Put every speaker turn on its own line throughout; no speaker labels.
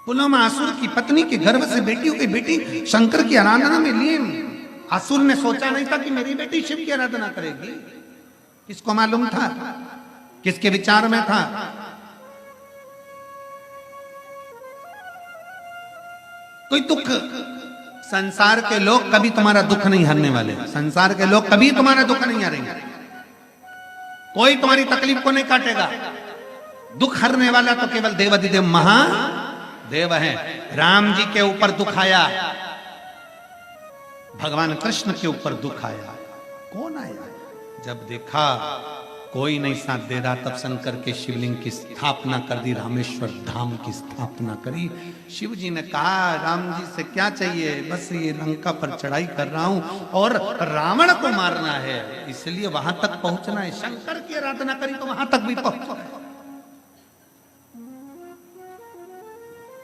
पुलमासुर की पत्नी के गर्भ से बेटी हो गई। बेटी शंकर की आराधना में लीन। असुर ने सोचा नहीं था कि मेरी बेटी शिव की आराधना करेगी। किसको मालूम था? किसके विचार में था? कोई दुख, संसार के लोग कभी तुम्हारा दुख नहीं हरने वाले। संसार के लोग कभी तुम्हारा दुख नहीं हरेंगे। कोई तुम्हारी तकलीफ को नहीं काटेगा। दुख हरने वाला तो केवल देवाधिदेव महादेव है। राम जी के ऊपर दुख आया, भगवान कृष्ण के ऊपर दुख आया। कौन आया? जब देखा कोई नहीं साथ दे रहा, तब शंकर के शिवलिंग की स्थापना कर दी, रामेश्वर धाम की स्थापना करी। शिव जी ने कहा, राम जी से क्या चाहिए? बस ये लंका पर चढ़ाई कर रहा हूं और रावण को मारना है, इसलिए वहां तक पहुंचना है। शंकर की आराधना करी तो वहां तक भी पहुंच।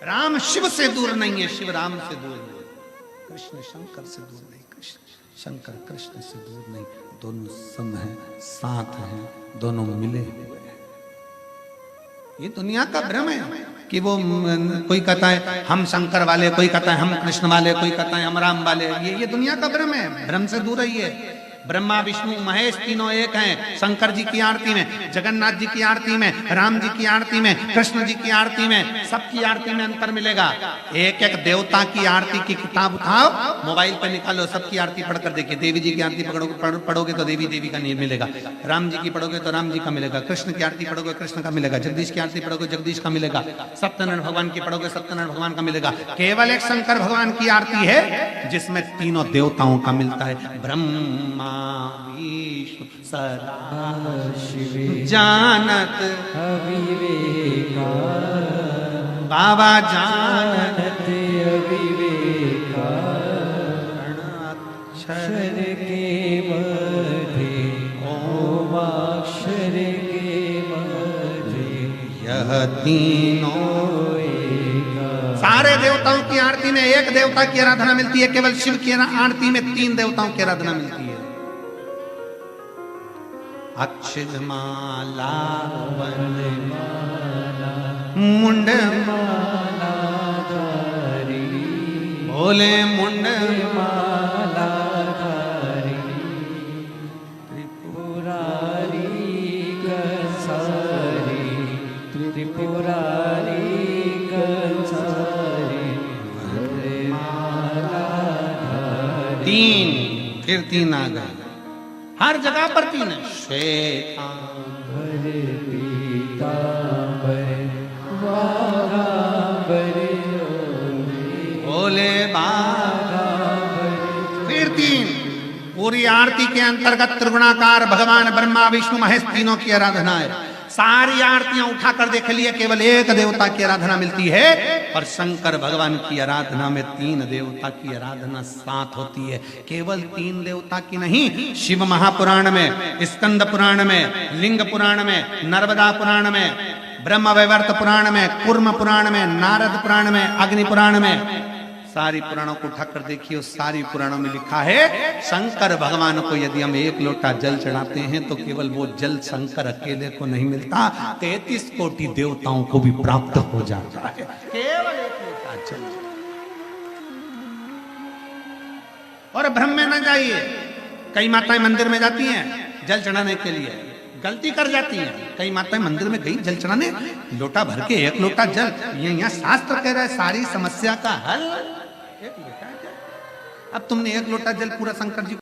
राम शिव से दूर नहीं है, शिव राम से दूर नहीं, कृष्ण शंकर से दूर नहीं, कृष्ण शंकर कृष्ण से दूर नहीं। दोनों सम हैं, साथ हैं, दोनों मिले हुए हैं। ये दुनिया का भ्रम है कि वो कोई कहता है हम शंकर वाले, कोई कहता है हम कृष्ण वाले, कोई कहता है हम राम वाले। ये दुनिया का भ्रम है। भ्रम से दूर रहिए। ब्रह्मा विष्णु महेश तीनों एक हैं। शंकर जी की आरती में, जगन्नाथ जी की आरती में, राम जी की आरती में, कृष्ण जी की आरती में, सबकी आरती में अंतर मिलेगा। एक एक देवता की आरती की किताब उठाओ, मोबाइल पर निकालो, सबकी आरती पढ़कर देखिए। देवी जी की आरती पढ़ोगे तो देवी देवी का नहीं मिलेगा, राम जी की पढ़ोगे तो राम जी का मिलेगा, कृष्ण की आरती पढ़ोगे कृष्ण का मिलेगा, जगदीश की आरती पढ़ोगे जगदीश का मिलेगा, सत्यनारायण भगवान की पढ़ोगे सत्यनारायण भगवान का मिलेगा। केवल एक शंकर भगवान की आरती है जिसमें तीनों देवताओं का मिलता है। ब्रह्मा विष्णु सदाशिव जानत अविवेका, बाबा जानत अविवेका, अक्षर के मध्य ओमाक्षर के मध्य यह तीनों एक। सारे देवताओं की आरती में एक देवता की आराधना मिलती है, केवल शिव की आरती में तीन देवताओं की आराधना मिलती है। अक्षत माला मुंड माला धारी, भोले मुंड माला धारी, त्रिपुरारी कंसारी, त्रिपुरारी कंसारी, माला धारी। तीन, फिर तीन आ गए। हर जगह पर तीन है। श्वेतांबर पीतांबर वाघांबर भोले बाघांबर। फिर तीन। पूरी आरती के अंतर्गत त्रिगुणाकार भगवान ब्रह्मा विष्णु महेश तीनों की आराधना है। सारी आरतियां उठाकर देख लिए, केवल एक देवता की आराधना मिलती है। और शंकर भगवान की आराधना में तीन देवता की आराधना साथ होती है। केवल तीन देवता की नहीं, शिव महापुराण में, स्कंद पुराण में, लिंग पुराण में, नर्मदा पुराण में, ब्रह्म वैवर्त पुराण में, कूर्म पुराण में, नारद पुराण में, अग्नि पुराण में, सारी पुराणों को उठाकर देखिए। सारी पुराणों में लिखा है शंकर भगवान को यदि हम एक लोटा जल चढ़ाते हैं तो केवल वो जल शंकर अकेले को नहीं मिलता, 33 कोटि देवताओं को भी प्राप्त हो जाता है। केवल एक लोटा जल। और भ्रम में न जाइए। कई माताएं मंदिर में जाती हैं जल चढ़ाने के लिए, गलती कर जाती है। कई माताएं मंदिर में गई जल चढ़ाने, लोटा भर के एक लोटा जल। ये यहाँ शास्त्र कह रहा है सारी समस्या का हल एक लोटा जल। अब तुमने एक लोटा जल पूरा शंकर जी